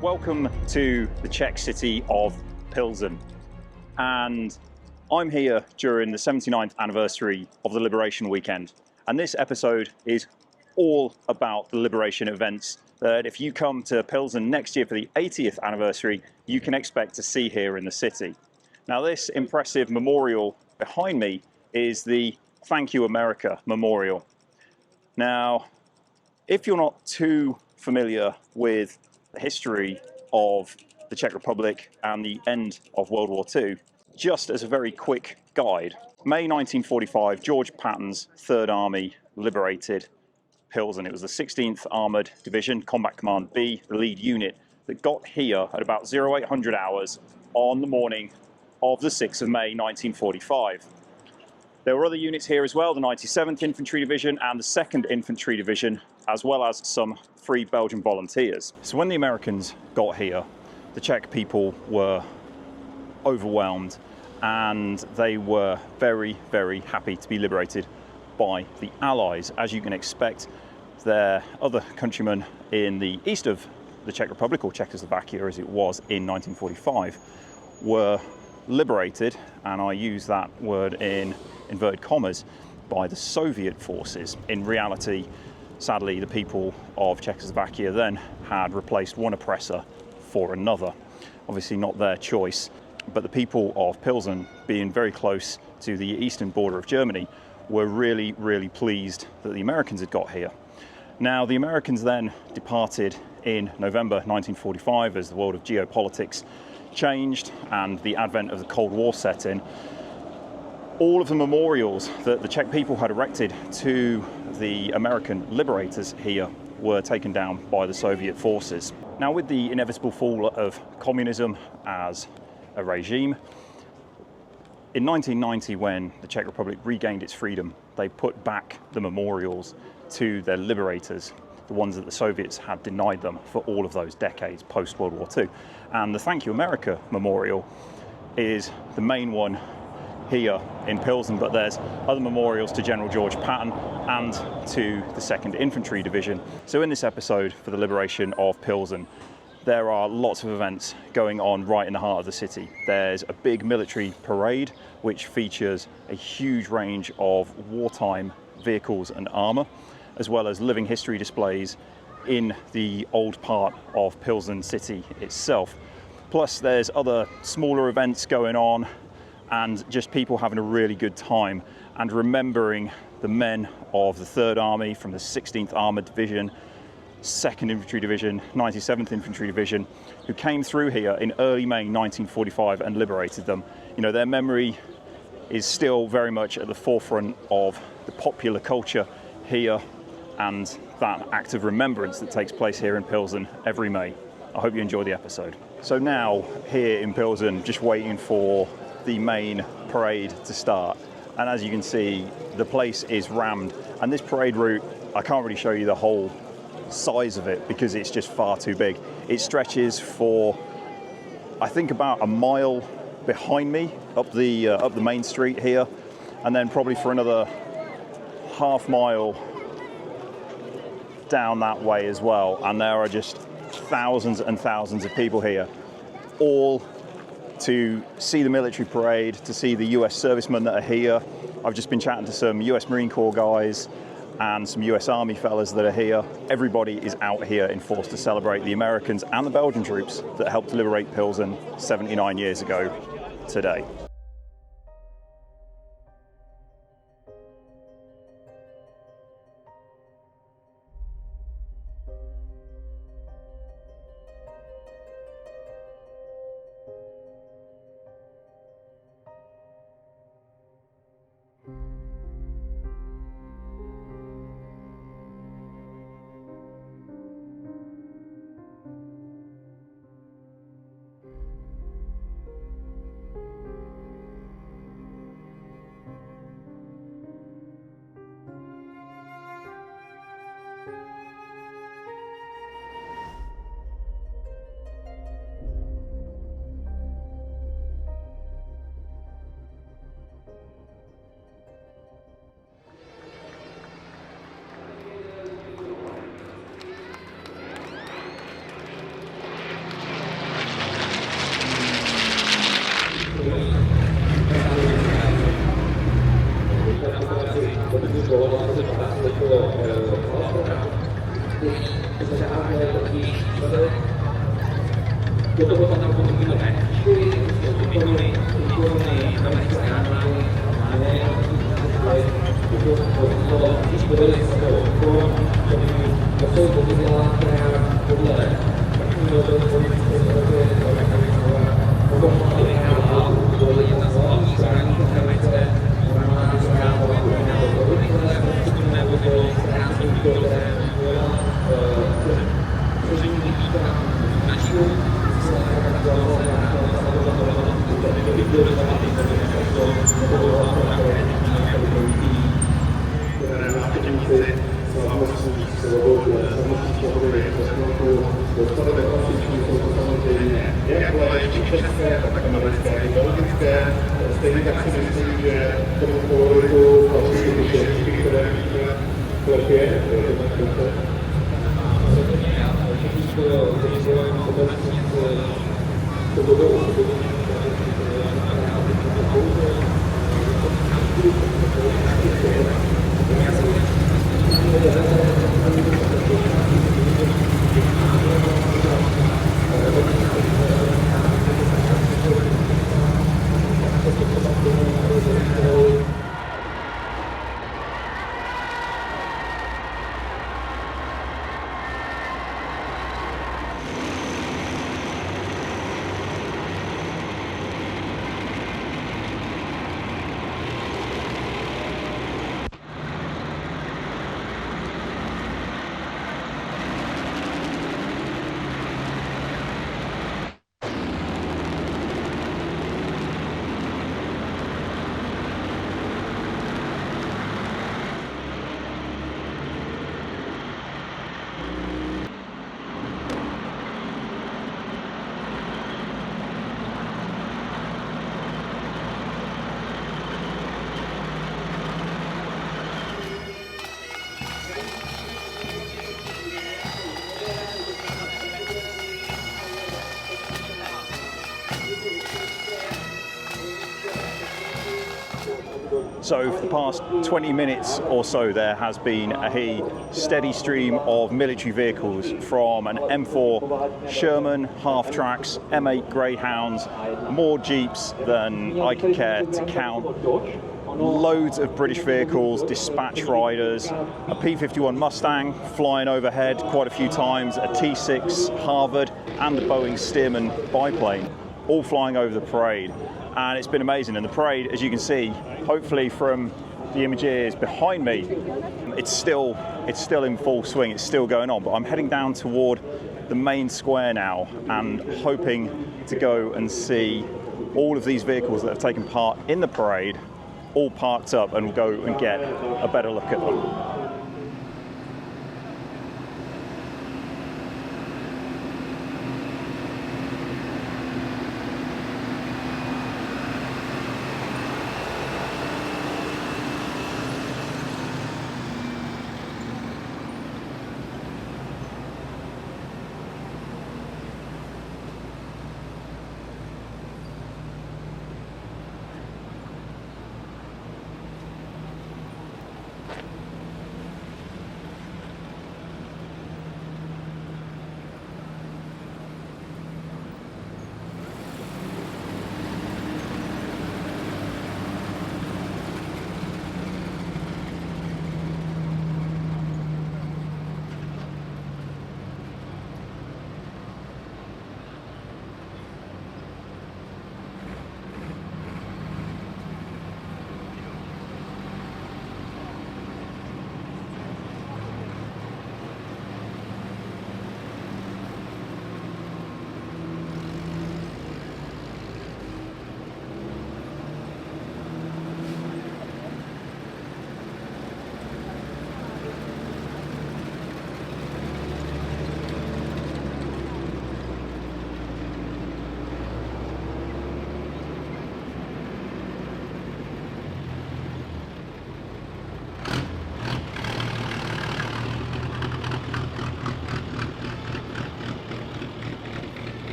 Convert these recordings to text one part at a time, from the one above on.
Welcome to the Czech city of Pilsen, and I'm here during the 79th anniversary of the Liberation weekend, and this episode is all about the liberation events that if you come to Pilsen next year for the 80th anniversary, you can expect to see here in the city. Now, this impressive memorial behind me is the Thank You America Memorial. Now, if you're not too familiar with the history of the Czech Republic and the end of World War II, just as a very quick guide, May 1945, George Patton's Third Army liberated Pilsen. It was the 16th Armoured Division, Combat Command B, the lead unit, that got here at about 0800 hours on the morning of the 6th of May 1945. There were other units here as well, the 97th Infantry Division and the 2nd Infantry Division, as well as some Free Belgian volunteers. So when the Americans got here, the Czech people were overwhelmed and they were very, very happy to be liberated by the Allies. As you can expect, their other countrymen in the east of the Czech Republic, or Czechoslovakia as it was in 1945, were liberated, and I use that word in inverted commas, by the Soviet forces. In reality, sadly, the people of Czechoslovakia then had replaced one oppressor for another. Obviously not their choice, but the people of Pilsen, being very close to the eastern border of Germany, were really, really pleased that the Americans had got here. Now, the Americans then departed in November 1945 as the world of geopolitics changed and the advent of the Cold War set in. All of the memorials that the Czech people had erected to the American liberators here were taken down by the Soviet forces. Now, with the inevitable fall of communism as a regime, in 1990, when the Czech Republic regained its freedom, they put back the memorials to their liberators, the ones that the Soviets had denied them for all of those decades post-World War II. And the Thank You America Memorial is the main one here in Pilsen, but there's other memorials to General George Patton and to the 2nd Infantry Division. So in this episode for the Liberation of Pilsen, there are lots of events going on right in the heart of the city. There's a big military parade which features a huge range of wartime vehicles and armour, as well as living history displays in the old part of Pilsen city itself. Plus there's other smaller events going on and just people having a really good time and remembering the men of the 3rd Army from the 16th Armoured Division, 2nd Infantry Division, 97th Infantry Division, who came through here in early May 1945 and liberated them. You know, their memory is still very much at the forefront of the popular culture here and that act of remembrance that takes place here in Pilsen every May. I hope you enjoy the episode. So now, here in Pilsen, just waiting for the main parade to start, and as you can see, the place is rammed, and this parade route, I can't really show you the whole size of it because it's just far too big. It stretches for, I think, about a mile behind me up the main street here, and then probably for another half mile down that way as well. And there are just thousands and thousands of people here, all to see the military parade, to see the US servicemen that are here. I've just been chatting to some US Marine Corps guys and some US Army fellas that are here. Everybody is out here in force to celebrate the Americans and the Belgian troops that helped liberate Pilsen 79 years ago today. So for the past 20 minutes or so, there has been a steady stream of military vehicles from an M4 Sherman half-tracks, M8 Greyhounds, more Jeeps than I could care to count, loads of British vehicles, dispatch riders, a P-51 Mustang flying overhead quite a few times, a T-6 Harvard and the Boeing Stearman biplane, all flying over the parade. And it's been amazing. And the parade, as you can see, hopefully from the images behind me, it's still in full swing, it's still going on. But I'm heading down toward the main square now and hoping to go and see all of these vehicles that have taken part in the parade, all parked up, and we'll go and get a better look at them.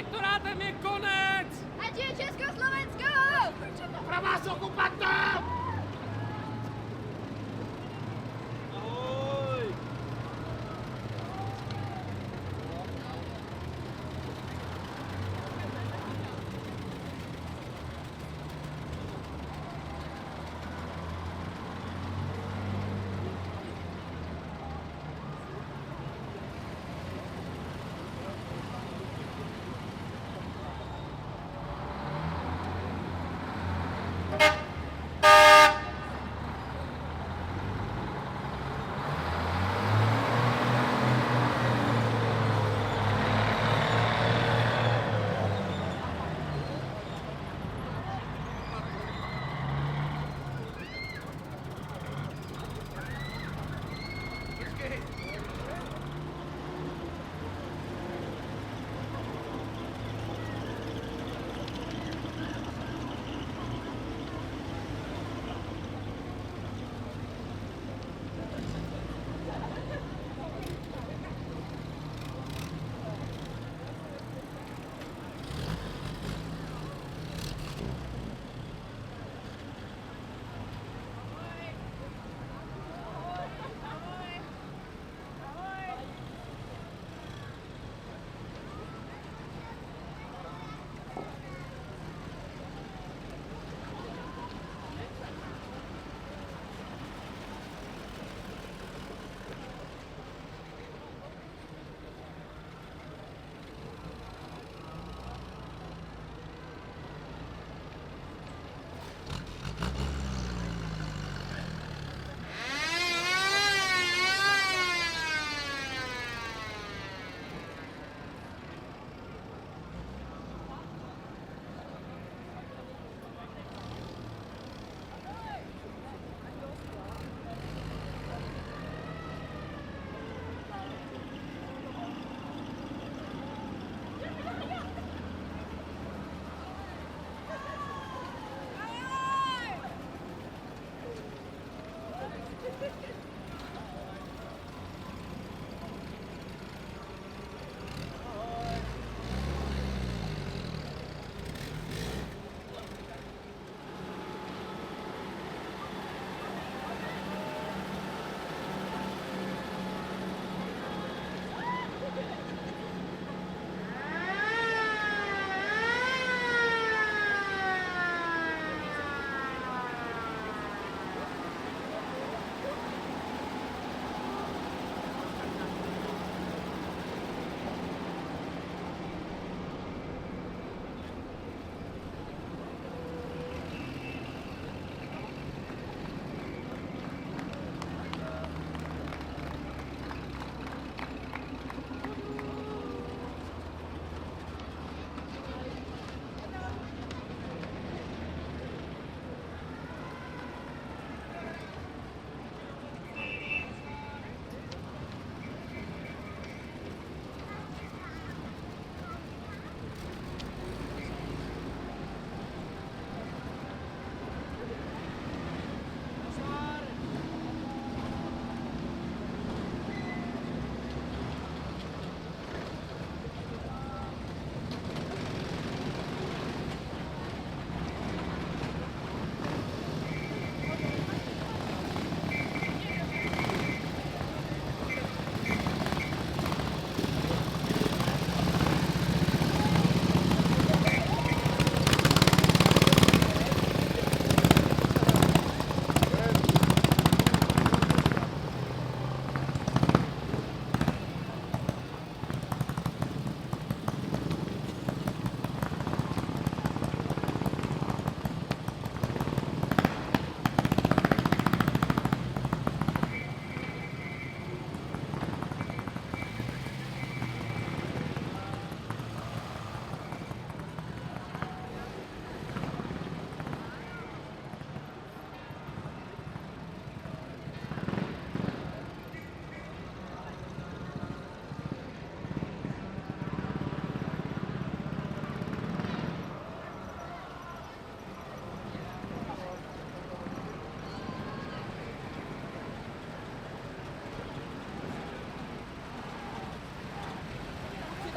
protektorátem je konec! Ať je Československo! Pro vás okupantů!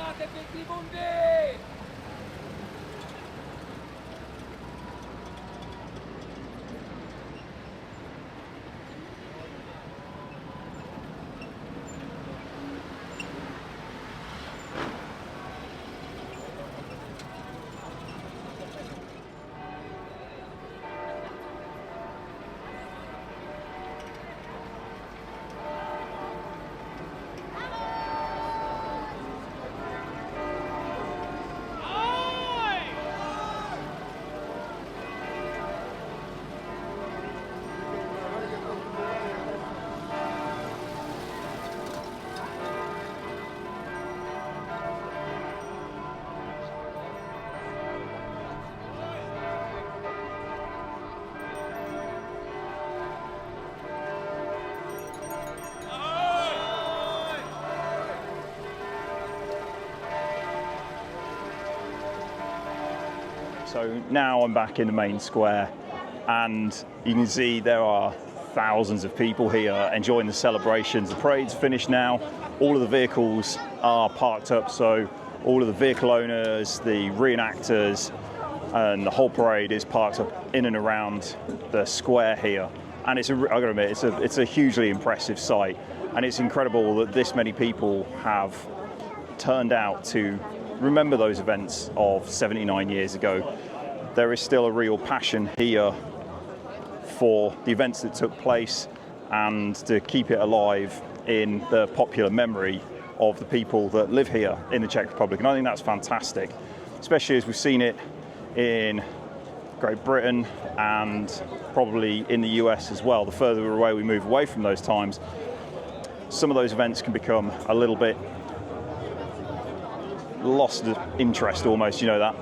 Máte pěkný bundy! So now I'm back in the main square, and you can see there are thousands of people here enjoying the celebrations. The parade's finished now. All of the vehicles are parked up, so all of the vehicle owners, the reenactors, and the whole parade is parked up in and around the square here. And I've got to admit, it's a hugely impressive sight, and it's incredible that this many people have turned out to remember those events of 79 years ago. There is still a real passion here for the events that took place and to keep it alive in the popular memory of the people that live here in the Czech Republic. And I think that's fantastic, especially as we've seen it in Great Britain and probably in the US as well. The further away we move away from those times, some of those events can become a little bit lost of interest almost, you know, that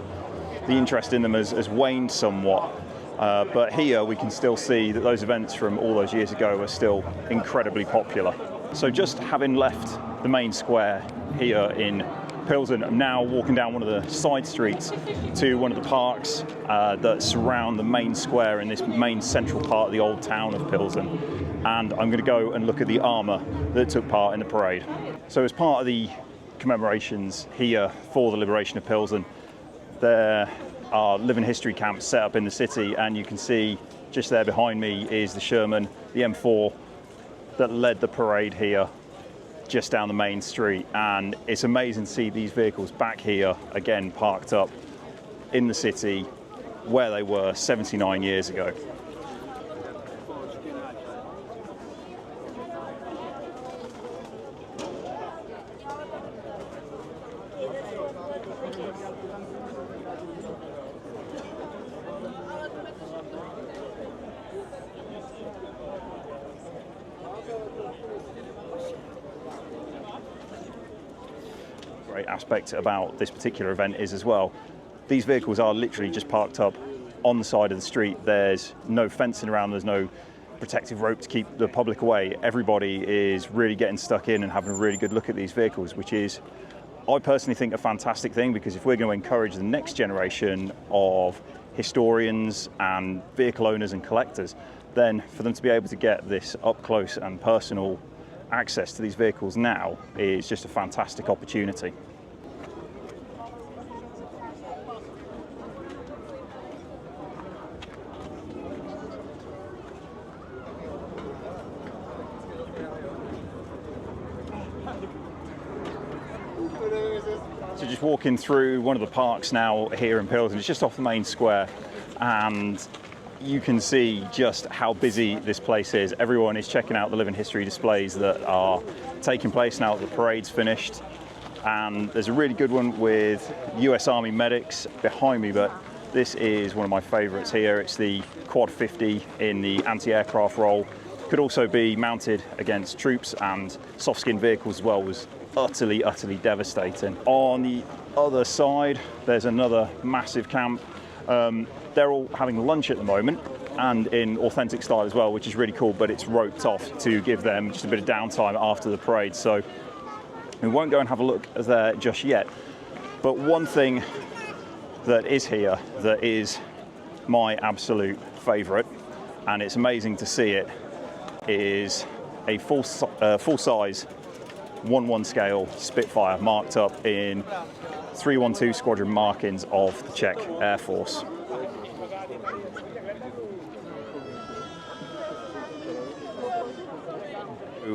the interest in them has waned somewhat. But here we can still see that those events from all those years ago are still incredibly popular. So just having left the main square here in Pilsen, I'm now walking down one of the side streets to one of the parks that surround the main square in this main central part of the old town of Pilsen. And I'm going to go and look at the armour that took part in the parade. So as part of the commemorations here for the Liberation of Pilsen, there are living history camps set up in the city, and you can see just there behind me is the Sherman, the M4 that led the parade here just down the main street. And it's amazing to see these vehicles back here again parked up in the city where they were 79 years ago. Great aspect about this particular event is as well, these vehicles are literally just parked up on the side of the street. There's no fencing around, there's no protective rope to keep the public away. Everybody is really getting stuck in and having a really good look at these vehicles, which is, I personally think, a fantastic thing, because if we're going to encourage the next generation of historians and vehicle owners and collectors, then for them to be able to get this up close and personal access to these vehicles now is just a fantastic opportunity. So just walking through one of the parks now here in Pilsen, it's just off the main square, and you can see just how busy this place is. Everyone is checking out the living history displays that are taking place now that the parade's finished. And there's a really good one with US Army medics behind me, but this is one of my favorites here. It's the Quad 50 in the anti-aircraft role. Could also be mounted against troops and soft-skin vehicles as well. Was utterly, utterly devastating. On the other side, there's another massive camp. They're all having lunch at the moment, and in authentic style as well, which is really cool, but it's roped off to give them just a bit of downtime after the parade. So we won't go and have a look there just yet. But one thing that is here that is my absolute favourite, and it's amazing to see it, is a full-size 1/1 scale Spitfire marked up in 312 squadron markings of the Czech Air Force.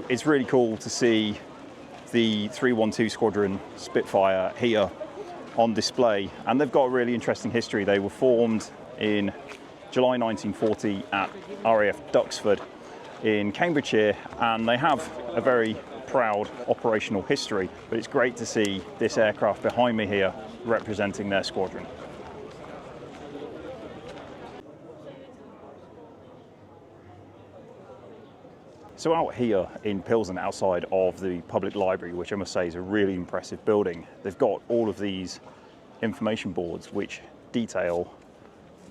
It's really cool to see the 312 squadron Spitfire here on display, and they've got a really interesting history. They were formed in July 1940 at RAF Duxford in Cambridgeshire, and they have a very proud operational history, but it's great to see this aircraft behind me here representing their squadron. So out here in Pilsen, outside of the public library, which I must say is a really impressive building, they've got all of these information boards which detail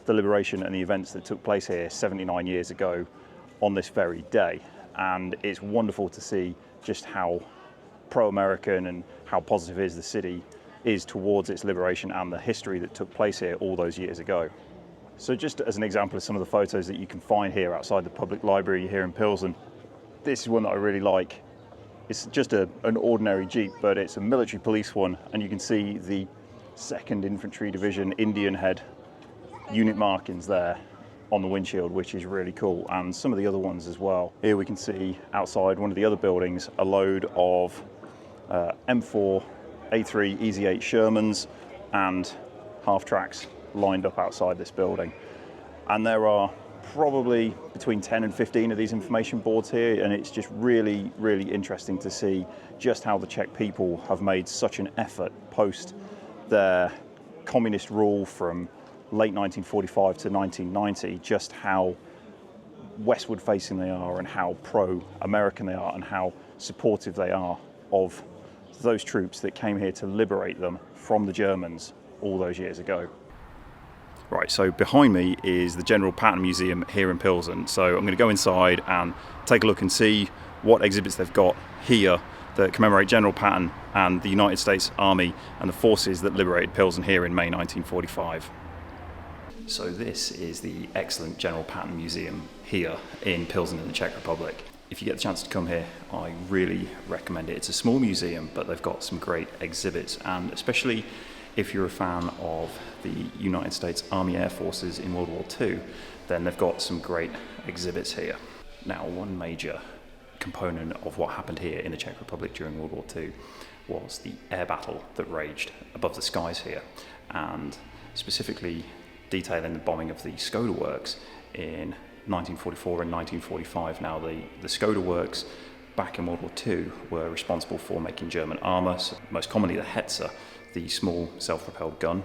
the liberation and the events that took place here 79 years ago on this very day. And it's wonderful to see just how pro-American and how positive is the city is towards its liberation and the history that took place here all those years ago. So just as an example of some of the photos that you can find here outside the public library here in Pilsen, this is one that I really like. It's just an ordinary Jeep, but it's a military police one, and you can see the 2nd Infantry Division Indian Head unit markings there on the windshield, which is really cool, and some of the other ones as well. Here we can see outside one of the other buildings a load of M4 A3 Easy 8 Shermans and half-tracks lined up outside this building. And there are probably between 10 and 15 of these information boards here, and it's just really, really interesting to see just how the Czech people have made such an effort post their communist rule from late 1945 to 1990, just how westward facing they are and how pro-American they are and how supportive they are of those troops that came here to liberate them from the Germans all those years ago. Right, so behind me is the General Patton Museum here in Pilsen. So I'm going to go inside and take a look and see what exhibits they've got here that commemorate General Patton and the United States Army and the forces that liberated Pilsen here in May 1945. So this is the excellent General Patton Museum here in Pilsen in the Czech Republic. If you get the chance to come here, I really recommend it. It's a small museum, but they've got some great exhibits, and especially if you're a fan of the United States Army Air Forces in World War II, then they've got some great exhibits here. Now, one major component of what happened here in the Czech Republic during World War II was the air battle that raged above the skies here, and specifically detailing the bombing of the Skoda works in 1944 and 1945. Now, the Skoda works back in World War II were responsible for making German armour, so most commonly the Hetzer, the small self-propelled gun.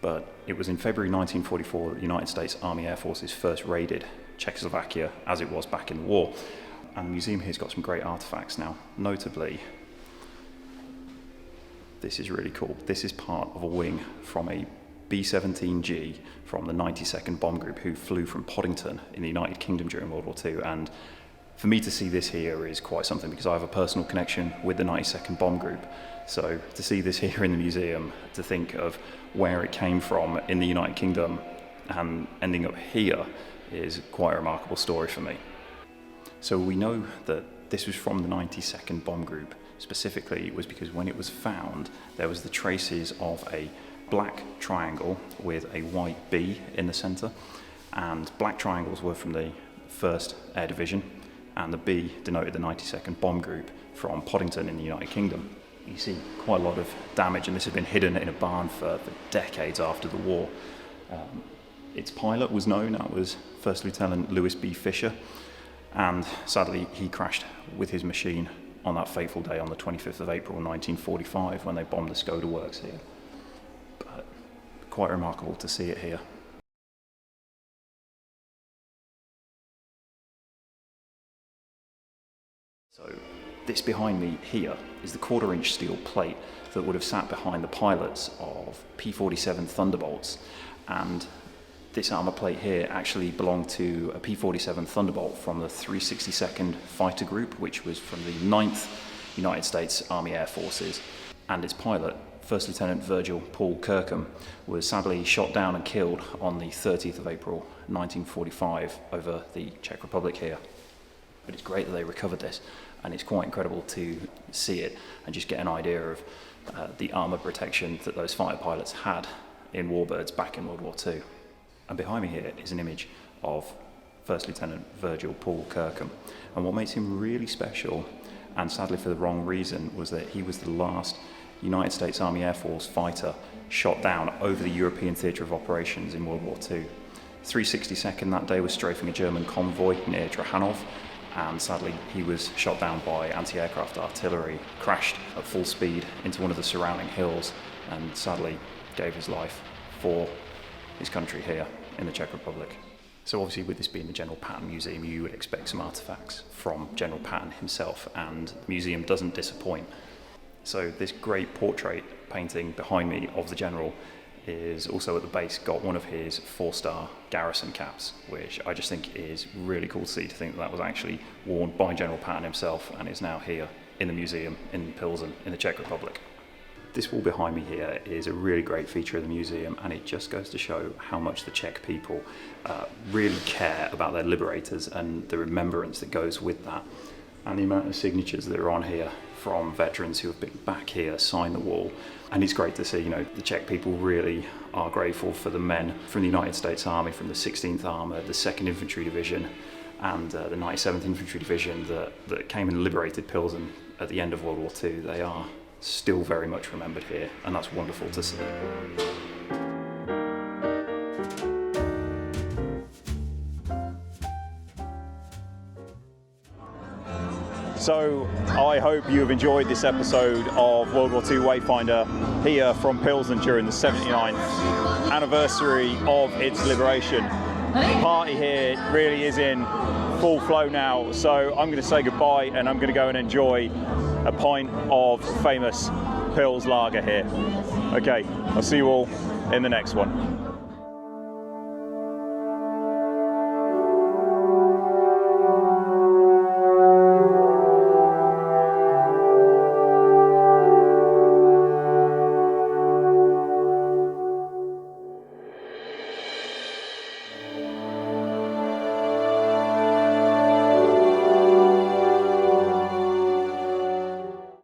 But it was in February 1944 that the United States Army Air Forces first raided Czechoslovakia as it was back in the war. And the museum here's got some great artefacts now. Notably, this is really cool. This is part of a wing from a B-17G from the 92nd Bomb Group who flew from Poddington in the United Kingdom during World War II. And for me to see this here is quite something because I have a personal connection with the 92nd Bomb Group. So to see this here in the museum, to think of where it came from in the United Kingdom and ending up here is quite a remarkable story for me. So we know that this was from the 92nd Bomb Group. Specifically, it was because when it was found, there was the traces of a black triangle with a white B in the centre, and black triangles were from the 1st Air Division, and the B denoted the 92nd Bomb Group from Poddington in the United Kingdom. You see quite a lot of damage, and this had been hidden in a barn for decades after the war. Its pilot was known, that was First Lieutenant Lewis B. Fisher, and sadly he crashed with his machine on that fateful day on the 25th of April 1945 when they bombed the Skoda works here. But quite remarkable to see it here. So this behind me here is the 1/4-inch steel plate that would have sat behind the pilots of P-47 Thunderbolts, and this armour plate here actually belonged to a P-47 Thunderbolt from the 362nd Fighter Group, which was from the 9th United States Army Air Forces, and its pilot, First Lieutenant Virgil Paul Kirkham, was sadly shot down and killed on the 30th of April 1945 over the Czech Republic here. But it's great that they recovered this, and it's quite incredible to see it and just get an idea of the armour protection that those fighter pilots had in warbirds back in World War II. And behind me here is an image of First Lieutenant Virgil Paul Kirkham. And what makes him really special, and sadly for the wrong reason, was that he was the last United States Army Air Force fighter shot down over the European theatre of operations in World War II. 362nd that day was strafing a German convoy near Trachanov, and sadly he was shot down by anti-aircraft artillery, crashed at full speed into one of the surrounding hills, and sadly gave his life for his country here in the Czech Republic. So obviously, with this being the General Patton Museum, you would expect some artefacts from General Patton himself, and the museum doesn't disappoint. So this great portrait painting behind me of the General is also at the base got one of his 4-star garrison caps, which I just think is really cool to see, to think that was actually worn by General Patton himself and is now here in the museum in Pilsen in the Czech Republic. This wall behind me here is a really great feature of the museum, and it just goes to show how much the Czech people really care about their liberators and the remembrance that goes with that. And the amount of signatures that are on here from veterans who have been back here sign the wall. And it's great to see, the Czech people really are grateful for the men from the United States Army, from the 16th Armour, the 2nd Infantry Division, and the 97th Infantry Division that came and liberated Pilsen at the end of World War II. They are still very much remembered here, and that's wonderful to see. So I hope you have enjoyed this episode of World War II Wayfinder here from Pilsen during the 79th anniversary of its liberation. The party here really is in full flow now, so I'm going to say goodbye and I'm going to go and enjoy a pint of famous Pils lager here. Okay, I'll see you all in the next one.